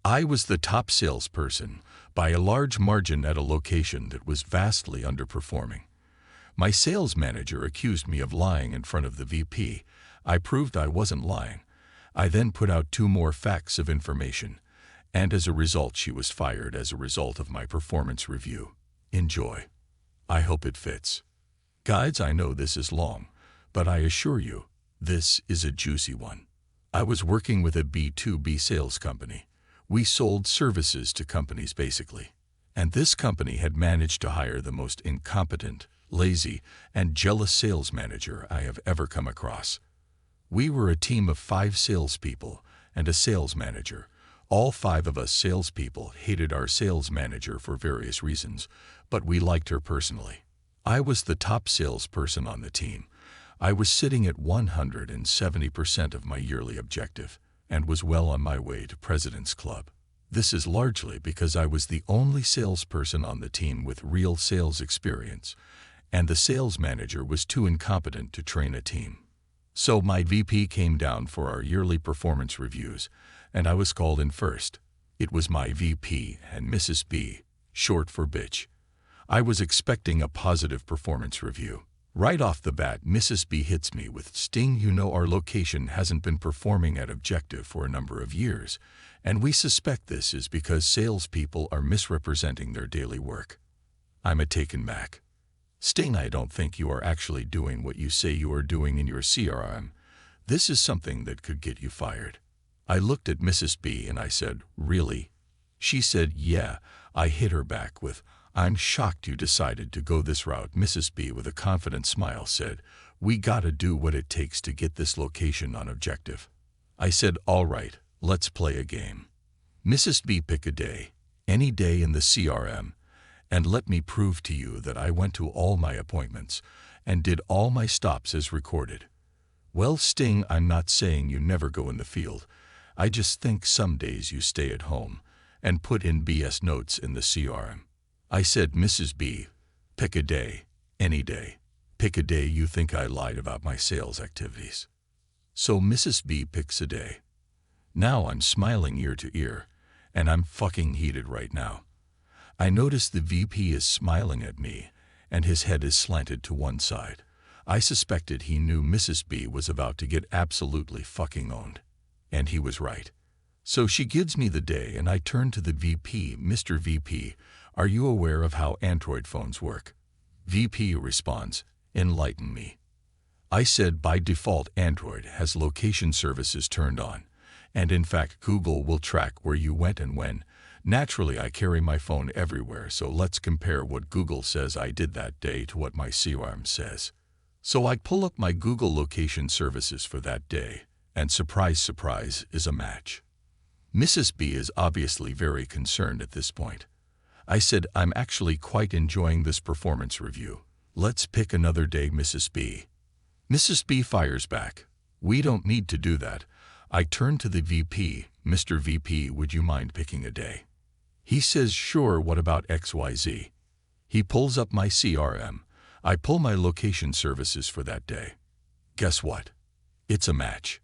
I was the top salesperson by a large margin at a location that was vastly underperforming. My sales manager accused me of lying in front of the VP. I proved I wasn't lying. I then put out 2 more facts of information, and as a result she was fired as a result of my performance review. Enjoy. I hope it fits. Guys, I know this is long, but I assure you, this is a juicy one. I was working with a B2B sales company. We sold services to companies basically. And this company had managed to hire the most incompetent, lazy, and jealous sales manager I have ever come across. We were a team of 5 salespeople and a sales manager. All 5 of us salespeople hated our sales manager for various reasons, but we liked her personally. I was the top salesperson on the team. I was sitting at 170% of my yearly objective and was well on my way to President's Club. This is largely because I was the only salesperson on the team with real sales experience, and the sales manager was too incompetent to train a team. So my VP came down for our yearly performance reviews, and I was called in first. It was my VP and Mrs. B, short for bitch. I was expecting a positive performance review. Right off the bat, Mrs. B hits me with, "Sting, you know our location hasn't been performing at objective for a number of years, and we suspect this is because salespeople are misrepresenting their daily work." I'm taken back. "Sting, I don't think you are actually doing what you say you are doing in your CRM. This is something that could get you fired." I looked at Mrs. B and I said, "Really?" She said, "Yeah." I hit her back with, "I'm shocked you decided to go this route." Mrs. B, with a confident smile, said, "We gotta do what it takes to get this location on objective." I said, "All right, let's play a game. Mrs. B, pick a day, any day in the CRM, and let me prove to you that I went to all my appointments and did all my stops as recorded." "Well, Sting, I'm not saying you never go in the field. I just think some days you stay at home and put in BS notes in the CRM." I said, "Mrs. B, pick a day, any day. Pick a day you think I lied about my sales activities." So Mrs. B picks a day. Now I'm smiling ear to ear, and I'm fucking heated right now. I notice the VP is smiling at me, and his head is slanted to one side. I suspected he knew Mrs. B was about to get absolutely fucking owned. And he was right. So she gives me the day, and I turn to the VP. "Mr. VP, are you aware of how Android phones work?" VP responds, "Enlighten me." I said, "By default, Android has location services turned on, and in fact Google will track where you went and when. Naturally, I carry my phone everywhere, so let's compare what Google says I did that day to what my CRM says." So I pull up my Google location services for that day, and surprise, surprise, is a match. Mrs. B is obviously very concerned at this point. I said, "I'm actually quite enjoying this performance review. Let's pick another day, Mrs. B." Mrs. B fires back, "We don't need to do that." I turn to the VP. "Mr. VP, would you mind picking a day?" He says, "Sure, what about XYZ?" He pulls up my CRM. I pull my location services for that day. Guess what? It's a match.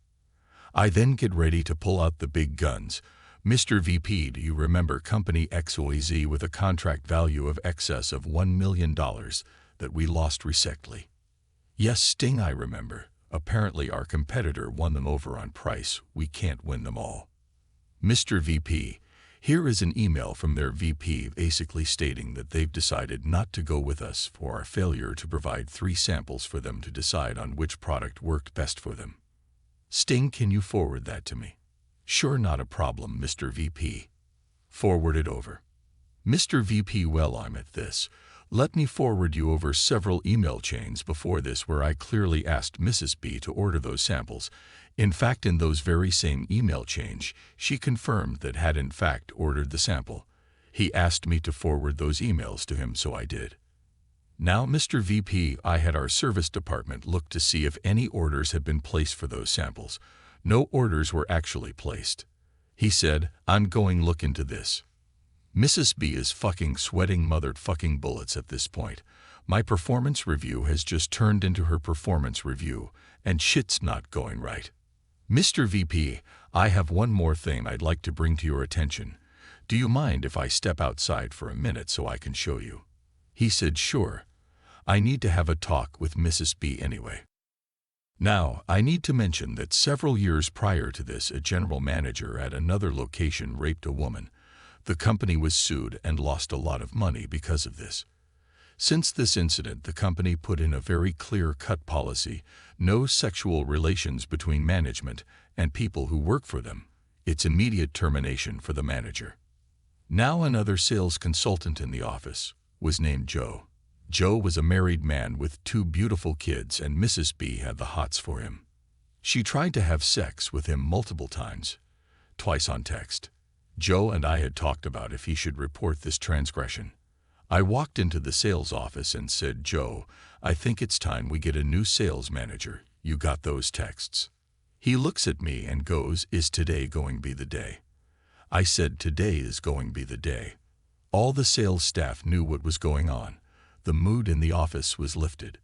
I then get ready to pull out the big guns. "Mr. VP, do you remember company XYZ with a contract value of excess of $1 million that we lost recently?" "Yes, Sting, I remember. Apparently our competitor won them over on price. We can't win them all." "Mr. VP, here is an email from their VP basically stating that they've decided not to go with us for our failure to provide 3 samples for them to decide on which product worked best for them." "Sting, can you forward that to me?" "Sure, not a problem, Mr. VP." Forward it over. "Mr. VP, well, I'm at this. Let me forward you over several email chains before this where I clearly asked Mrs. B to order those samples. In fact, in those very same email chains, she confirmed that had in fact ordered the sample. He asked me to forward those emails to him, so I did. Now, Mr. VP, I had our service department look to see if any orders had been placed for those samples. No orders were actually placed." He said, "I'm going look into this." Mrs. B is fucking sweating motherfucking bullets at this point. My performance review has just turned into her performance review, and shit's not going right. Mr. VP, I have one more thing I'd like to bring to your attention. Do you mind if I step outside for a minute so I can show you? He said, sure. I need to have a talk with Mrs. B anyway. Now, I need to mention that several years prior to this, a general manager at another location raped a woman. The company was sued and lost a lot of money because of this. Since this incident, the company put in a very clear-cut policy: no sexual relations between management and people who work for them. It's immediate termination for the manager. Now another sales consultant in the office was named Joe. Joe was a married man with 2 beautiful kids, and Mrs. B had the hots for him. She tried to have sex with him multiple times, twice on text. Joe and I had talked about if he should report this transgression. I walked into the sales office and said, Joe, I think it's time we get a new sales manager. You got those texts? He looks at me and goes, is today going to be the day? I said, today is going to be the day. All the sales staff knew what was going on. The mood in the office was lifted.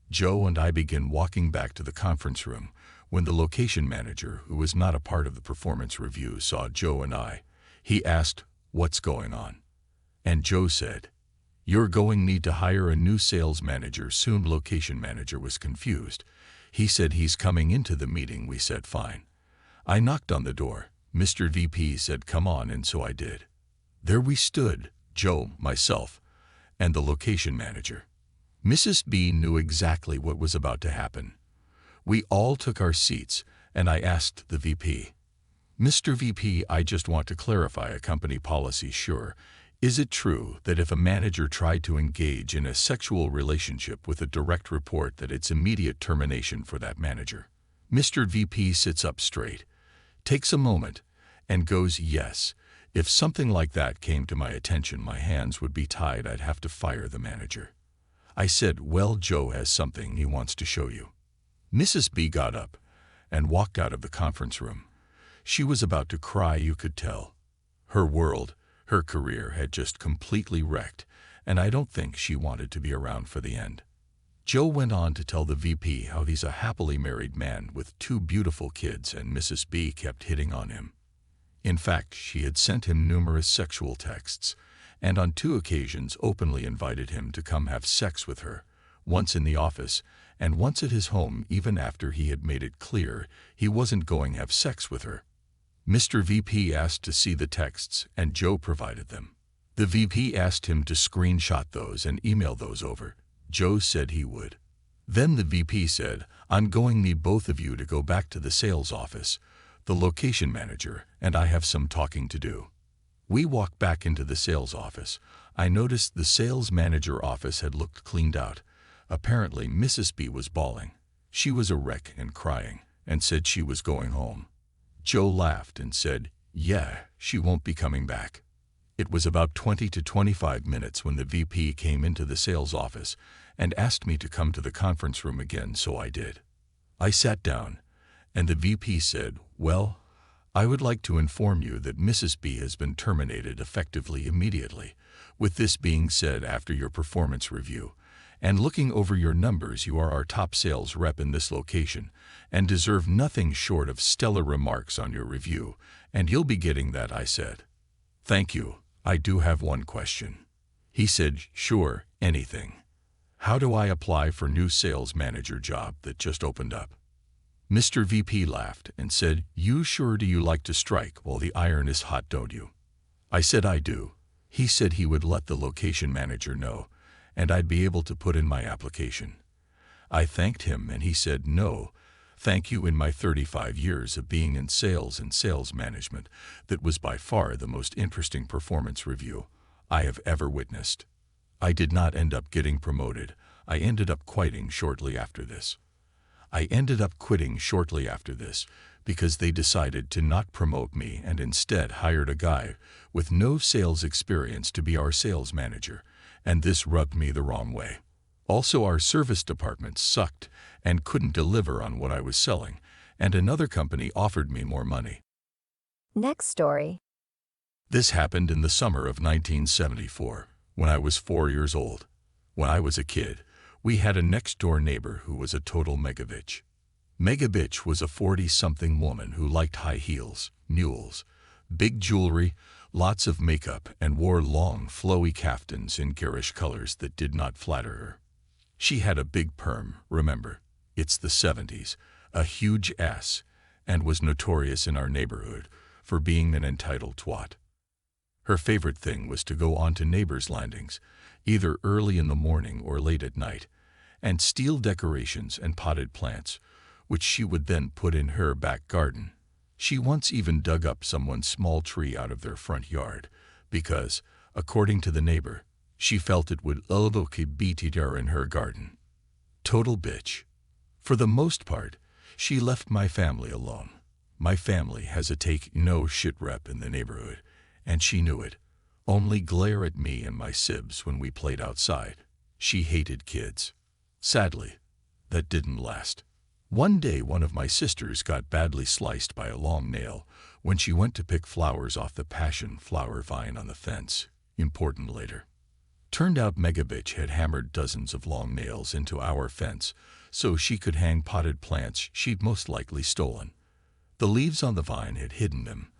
Joe and I began walking back to the conference room when the location manager, who was not a part of the performance review, saw Joe and I. He asked, what's going on? And Joe said, you're going to need to hire a new sales manager soon. Location manager was confused. He said he's coming into the meeting. We said fine. I knocked on the door. Mr. VP said come on, and so I did. There we stood, Joe, myself, and the location manager. Mrs. B knew exactly what was about to happen. We all took our seats, and I asked the VP, Mr. VP, I just want to clarify a company policy. Sure. Is it true that if a manager tried to engage in a sexual relationship with a direct report that it's immediate termination for that manager? Mr. VP sits up straight, takes a moment, and goes, yes. If something like that came to my attention, my hands would be tied. I'd have to fire the manager. I said, well, Joe has something he wants to show you. Mrs. B got up and walked out of the conference room. She was about to cry, you could tell. Her world, her career had just completely wrecked, and I don't think she wanted to be around for the end. Joe went on to tell the VP how he's a happily married man with 2 beautiful kids, and Mrs. B kept hitting on him. In fact, she had sent him numerous sexual texts, and on 2 occasions openly invited him to come have sex with her, once in the office and once at his home, even after he had made it clear he wasn't going to have sex with her. Mr. VP asked to see the texts, and Joe provided them. The VP asked him to screenshot those and email those over. Joe said he would. Then the VP said, I'm going to need both of you to go back to the sales office, the location manager, and I have some talking to do. We walked back into the sales office. I noticed the sales manager office had looked cleaned out. Apparently, Mrs. B was bawling. She was a wreck and crying, and said she was going home. Joe laughed and said, yeah, she won't be coming back. It was about 20 to 25 minutes when the VP came into the sales office and asked me to come to the conference room again, so I did. I sat down, and the VP said, well, I would like to inform you that Mrs. B has been terminated effectively immediately. With this being said, after your performance review and looking over your numbers, you are our top sales rep in this location and deserve nothing short of stellar remarks on your review, and you'll be getting that. I said, thank you. I do have one question. He said, sure, anything. How do I apply for new sales manager job that just opened up? Mr. VP laughed and said, you sure do you like to strike while the iron is hot, don't you? I said I do. He said he would let the location manager know, and I'd be able to put in my application. I thanked him, and he said, no, thank you. In my 35 years of being in sales and sales management, that was by far the most interesting performance review I have ever witnessed. I did not end up getting promoted. I ended up quitting shortly after this. Because they decided to not promote me and instead hired a guy with no sales experience to be our sales manager, and this rubbed me the wrong way. Also, our service department sucked and couldn't deliver on what I was selling, and another company offered me more money. Next story. This happened in the summer of 1974, when I was 4 years old. When I was a kid, we had a next-door neighbor who was a total megavitch. Megabitch was a 40-something woman who liked high heels, mules, big jewelry, lots of makeup, and wore long, flowy kaftans in garish colors that did not flatter her. She had a big perm, remember, it's the 70s, a huge ass, and was notorious in our neighborhood for being an entitled twat. Her favorite thing was to go onto neighbors' landings, either early in the morning or late at night, and steal decorations and potted plants, which she would then put in her back garden. She once even dug up someone's small tree out of their front yard because, according to the neighbor, she felt it would look better in her garden. Total bitch. For the most part, she left my family alone. My family has a take no shit rep in the neighborhood, and she knew it. Only glare at me and my sibs when we played outside. She hated kids. Sadly, that didn't last. One day one of my sisters got badly sliced by a long nail when she went to pick flowers off the passion flower vine on the fence. Important later. Turned out Megabitch had hammered dozens of long nails into our fence so she could hang potted plants she'd most likely stolen. The leaves on the vine had hidden them.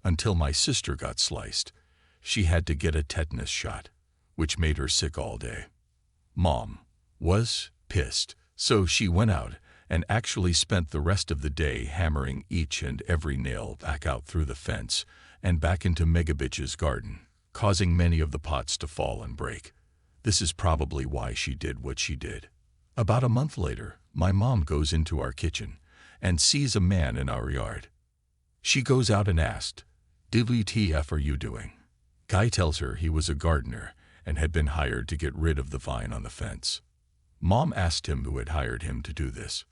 Until my sister got sliced, she had to get a tetanus shot, which made her sick all day. Mom was pissed, so she went out and actually spent the rest of the day hammering each and every nail back out through the fence and back into Megabitch's garden, causing many of the pots to fall and break. This is probably why she did what she did. About a month later, my mom goes into our kitchen and sees a man in our yard. She goes out and asked, "WTF are you doing?" Guy tells her he was a gardener and had been hired to get rid of the vine on the fence. Mom asked him who had hired him to do this.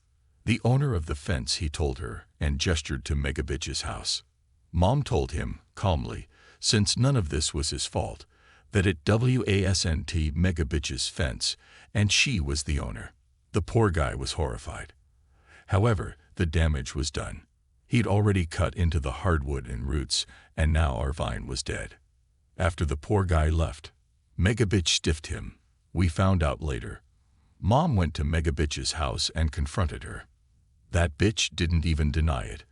The owner of the fence, he told her, and gestured to Megabitch's house. Mom told him, calmly, since none of this was his fault, that it wasn't Megabitch's fence, and she was the owner. The poor guy was horrified. However, the damage was done. He'd already cut into the hardwood and roots, and now our vine was dead. After the poor guy left, Megabitch stiffed him. We found out later. Mom went to Megabitch's house and confronted her. That bitch didn't even deny it.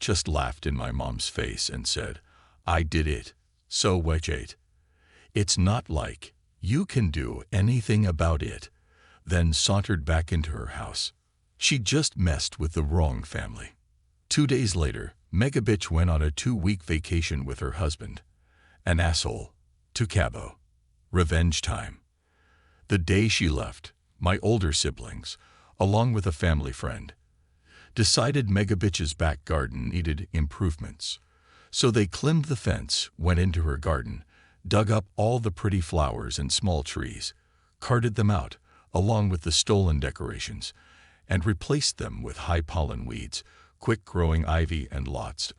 Just laughed in my mom's face and said, "I did it. So watch it. It's not like you can do anything about it." Then sauntered back into her house. She just messed with the wrong family. 2 days later, Megabitch went on a 2-week vacation with her husband, an asshole, to Cabo. Revenge time. The day she left, my older siblings, along with a family friend, decided Megabitch's back garden needed improvements. So they climbed the fence, went into her garden, dug up all the pretty flowers and small trees, carted them out, along with the stolen decorations, and replaced them with high pollen weeds, quick-growing ivy, and lots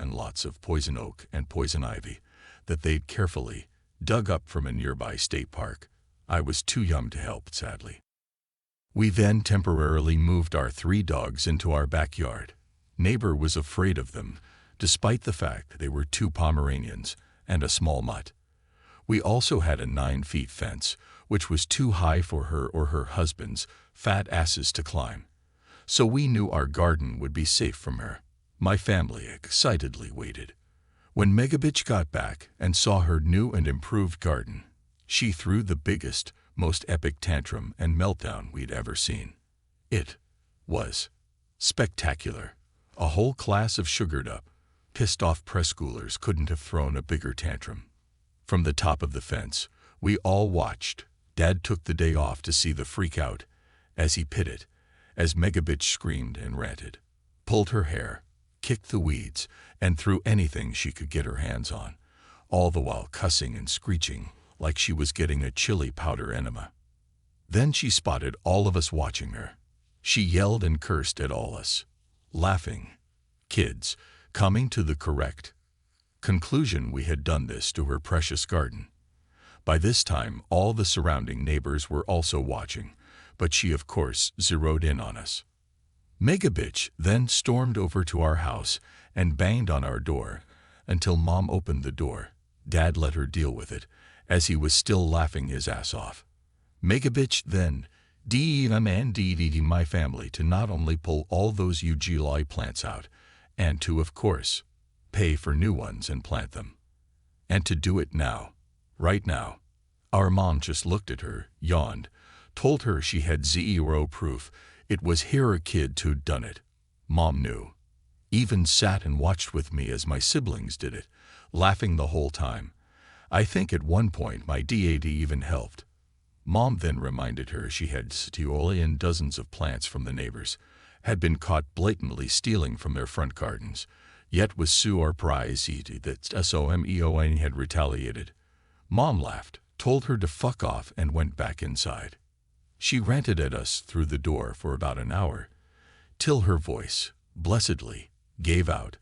of poison oak and poison ivy that they'd carefully dug up from a nearby state park. I was too young to help, sadly. We then temporarily moved our 3 dogs into our backyard. Neighbor was afraid of them, despite the fact they were 2 Pomeranians and a small mutt. We also had a 9-foot fence, which was too high for her or her husband's fat asses to climb. So we knew our garden would be safe from her. My family excitedly waited. When Megabitch got back and saw her new and improved garden, she threw the biggest, most epic tantrum and meltdown we'd ever seen. It was spectacular. A whole class of sugared up, pissed off preschoolers couldn't have thrown a bigger tantrum. From the top of the fence, we all watched. Dad took the day off to see the freak out as he pitted, as Megabitch screamed and ranted, pulled her hair, kicked the weeds, and threw anything she could get her hands on, all the while cussing and screeching like she was getting a chili powder enema. Then she spotted all of us watching her. She yelled and cursed at all us, laughing. Kids, coming to the correct conclusion we had done this to her precious garden. By this time, all the surrounding neighbors were also watching, but she of course zeroed in on us. Megabitch then stormed over to our house and banged on our door until Mom opened the door. Dad let her deal with it, as he was still laughing his ass off. Megabitch then DEM my family to not only pull all those UGLI plants out, and to, of course, pay for new ones and plant them. And to do it now, right now. Our mom just looked at her, yawned, told her she had zero proof. It was her kid who'd done it. Mom knew. Even sat and watched with me as my siblings did it, laughing the whole time. I think at one point my dad even helped. Mom then reminded her she had stolen dozens of plants from the neighbors, had been caught blatantly stealing from their front gardens, yet was surprised that SOMEON had retaliated. Mom laughed, told her to fuck off, and went back inside. She ranted at us through the door for about an hour, till her voice, blessedly, gave out,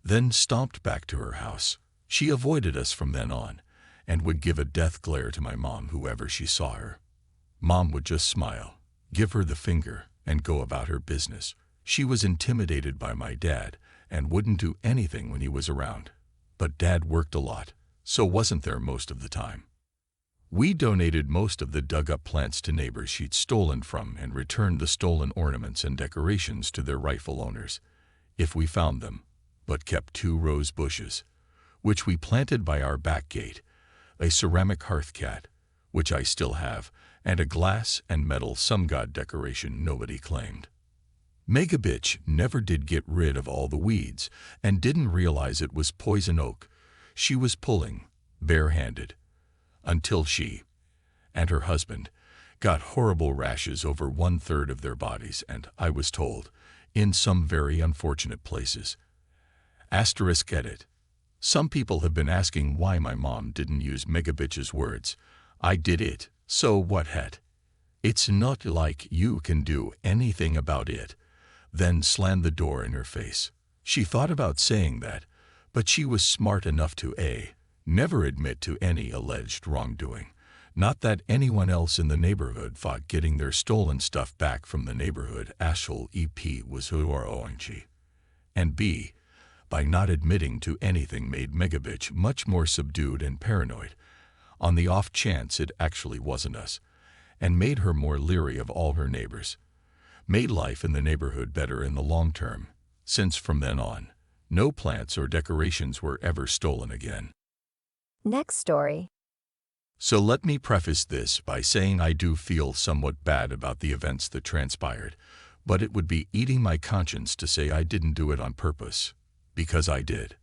then stomped back to her house. She avoided us from then on, and would give a death glare to my mom whoever she saw her. Mom would just smile, give her the finger, and go about her business. She was intimidated by my dad and wouldn't do anything when he was around. But Dad worked a lot, so wasn't there most of the time. We donated most of the dug-up plants to neighbors she'd stolen from and returned the stolen ornaments and decorations to their rightful owners, if we found them, but kept 2 rose bushes, which we planted by our back gate, a ceramic hearth cat, which I still have, and a glass and metal some god decoration nobody claimed. Megabitch never did get rid of all the weeds and didn't realize it was poison oak she was pulling, barehanded, until she and her husband got horrible rashes over 1/3 of their bodies and, I was told, in some very unfortunate places. Asterisk edit. Some people have been asking why my mom didn't use Megabitch's words. I did it, so what het? It's not like you can do anything about it. Then slammed the door in her face. She thought about saying that, but she was smart enough to never admit to any alleged wrongdoing. Not that anyone else in the neighborhood fought getting their stolen stuff back from the neighborhood. Ashel EP was ONG. And B, by not admitting to anything made Megabitch much more subdued and paranoid, on the off chance it actually wasn't us, and made her more leery of all her neighbors. Made life in the neighborhood better in the long term, since from then on, no plants or decorations were ever stolen again. Next story. So let me preface this by saying I do feel somewhat bad about the events that transpired, but it would be eating my conscience to say I didn't do it on purpose, because I did.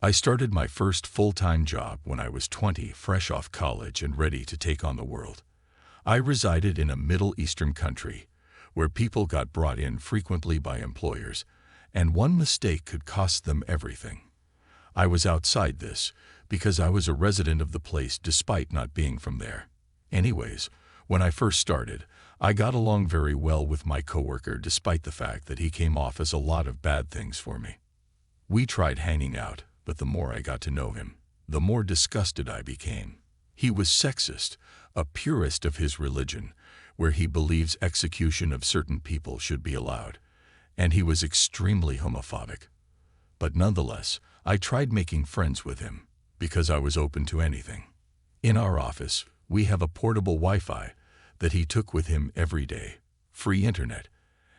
I started my first full-time job when I was 20, fresh off college and ready to take on the world. I resided in a Middle Eastern country, where people got brought in frequently by employers, and one mistake could cost them everything. I was outside this, because I was a resident of the place despite not being from there. Anyways, when I first started, I got along very well with my coworker despite the fact that he came off as a lot of bad things for me. We tried hanging out, but the more I got to know him, the more disgusted I became. He was sexist, a purist of his religion, where he believes execution of certain people should be allowed, and he was extremely homophobic. But nonetheless, I tried making friends with him, because I was open to anything. In our office, we have a portable Wi-Fi that he took with him every day, free internet,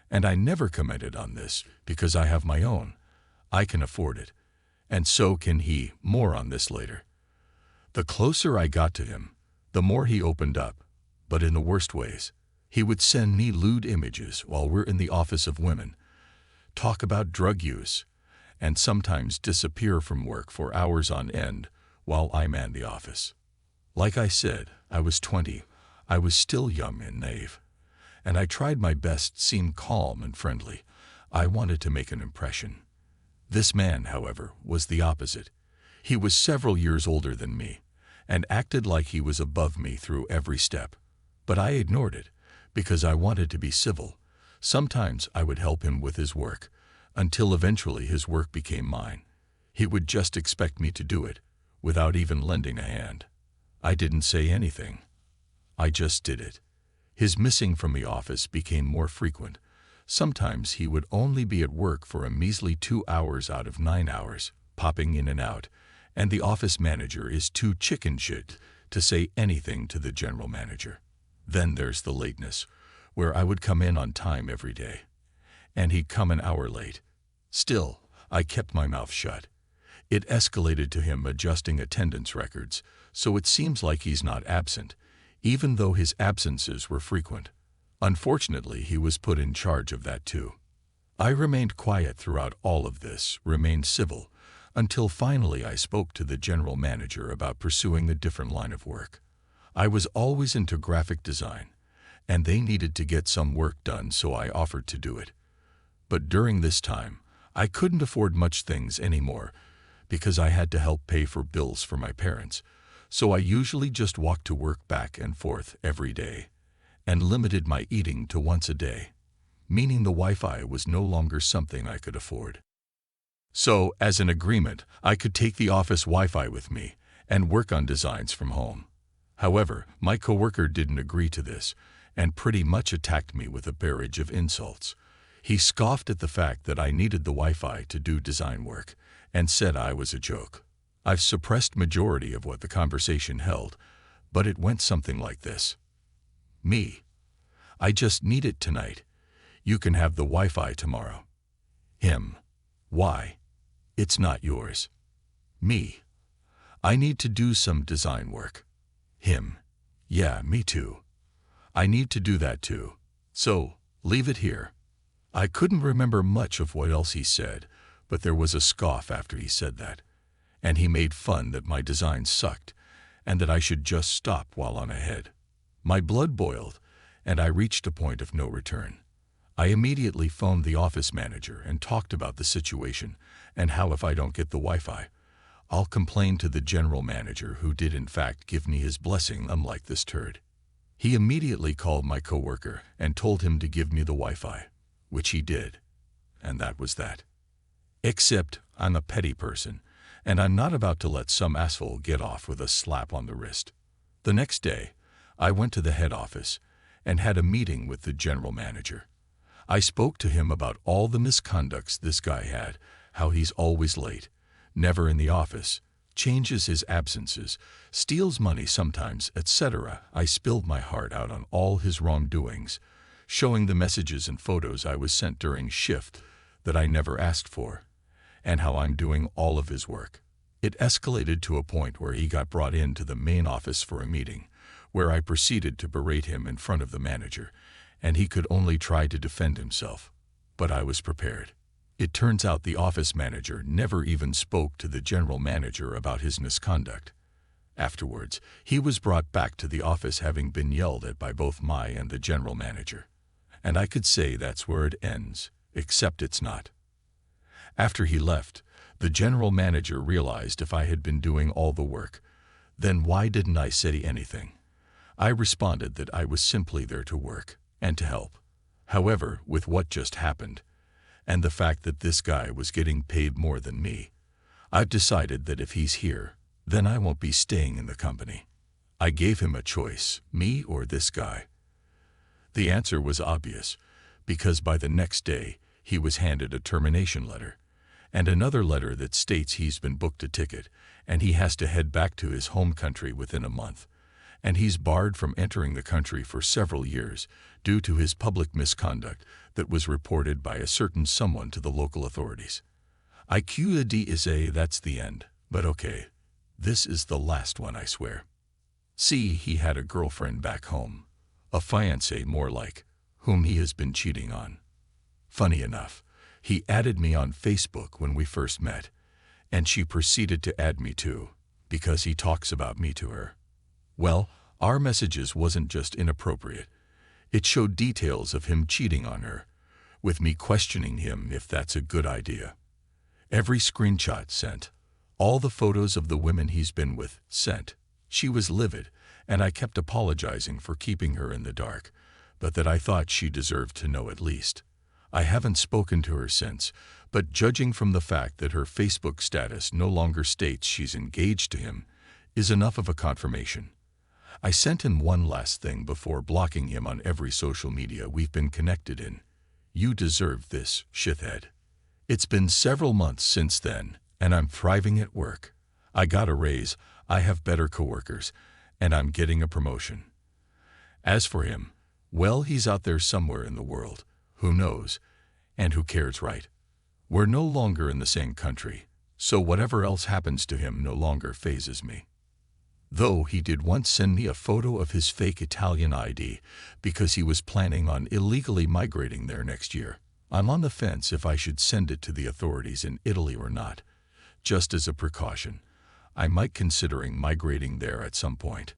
and I never commented on this because I have my own. I can afford it, and so can he. More on this later. The closer I got to him, the more he opened up, but in the worst ways. He would send me lewd images while we're in the office of women, talk about drug use, and sometimes disappear from work for hours on end while I manned the office. Like I said, I was 20. I was still young and naive, and I tried my best to seem calm and friendly. I wanted to make an impression. This man, however, was the opposite. He was several years older than me, and acted like he was above me through every step. But I ignored it, because I wanted to be civil. Sometimes I would help him with his work, until eventually his work became mine. He would just expect me to do it, without even lending a hand. I didn't say anything. I just did it. His missing from the office became more frequent. Sometimes he would only be at work for a measly 2 hours out of 9 hours, popping in and out, and the office manager is too chicken shit to say anything to the general manager. Then there's the lateness, where I would come in on time every day, and he'd come an hour late. Still, I kept my mouth shut. It escalated to him adjusting attendance records, so it seems like he's not absent, even though his absences were frequent. Unfortunately, he was put in charge of that too. I remained quiet throughout all of this, remained civil, until finally I spoke to the general manager about pursuing a different line of work. I was always into graphic design, and they needed to get some work done, so I offered to do it. But during this time, I couldn't afford much things anymore because I had to help pay for bills for my parents, so I usually just walked to work back and forth every day and limited my eating to once a day, meaning the Wi-Fi was no longer something I could afford. So, as an agreement, I could take the office Wi-Fi with me and work on designs from home. However, my coworker didn't agree to this and pretty much attacked me with a barrage of insults. He scoffed at the fact that I needed the Wi-Fi to do design work and said I was a joke. I've suppressed majority of what the conversation held, but it went something like this. Me. I just need it tonight. You can have the Wi-Fi tomorrow. Him. Why? It's not yours. Me. I need to do some design work. Him. Yeah, me too. I need to do that too. So, leave it here. I couldn't remember much of what else he said, but there was a scoff after he said that, and he made fun that my design sucked and that I should just stop while on ahead. My blood boiled, and I reached a point of no return. I immediately phoned the office manager and talked about the situation and how if I don't get the Wi-Fi, I'll complain to the general manager, who did in fact give me his blessing, unlike this turd. He immediately called my coworker and told him to give me the Wi-Fi, which he did, and that was that. Except I'm a petty person, and I'm not about to let some asshole get off with a slap on the wrist. The next day, I went to the head office and had a meeting with the general manager. I spoke to him about all the misconducts this guy had, how he's always late, never in the office, changes his absences, steals money sometimes, etc. I spilled my heart out on all his wrongdoings, showing the messages and photos I was sent during shift that I never asked for, and how I'm doing all of his work. It escalated to a point where he got brought into the main office for a meeting, where I proceeded to berate him in front of the manager, and he could only try to defend himself. But I was prepared. It turns out the office manager never even spoke to the general manager about his misconduct. Afterwards, he was brought back to the office having been yelled at by both my and the general manager. And I could say that's where it ends, except it's not. After he left, the general manager realized if I had been doing all the work, then why didn't I say anything? I responded that I was simply there to work and to help. However, with what just happened, and the fact that this guy was getting paid more than me, I've decided that if he's here, then I won't be staying in the company. I gave him a choice, me or this guy. The answer was obvious, because by the next day, he was handed a termination letter, and another letter that states he's been booked a ticket, and he has to head back to his home country within a month, and he's barred from entering the country for several years due to his public misconduct that was reported by a certain someone to the local authorities. That's the end, but okay, this is the last one, I swear. See, he had a girlfriend back home, a fiancé more like, whom he has been cheating on. Funny enough, he added me on Facebook when we first met, and she proceeded to add me too, because he talks about me to her. Well, our messages wasn't just inappropriate. It showed details of him cheating on her, with me questioning him if that's a good idea. Every screenshot sent, all the photos of the women he's been with sent. She was livid, and I kept apologizing for keeping her in the dark, but that I thought she deserved to know at least. I haven't spoken to her since, but judging from the fact that her Facebook status no longer states she's engaged to him, is enough of a confirmation. I sent him one last thing before blocking him on every social media we've been connected in. You deserve this, shithead. It's been several months since then, and I'm thriving at work. I got a raise, I have better coworkers, and I'm getting a promotion. As for him, Well, he's out there somewhere in the world. Who knows? And who cares, right? We're no longer in the same country, so whatever else happens to him no longer phases me. Though he did once send me a photo of his fake Italian ID because he was planning on illegally migrating there next year. I'm on the fence if I should send it to the authorities in Italy or not. Just as a precaution, I might considering migrating there at some point.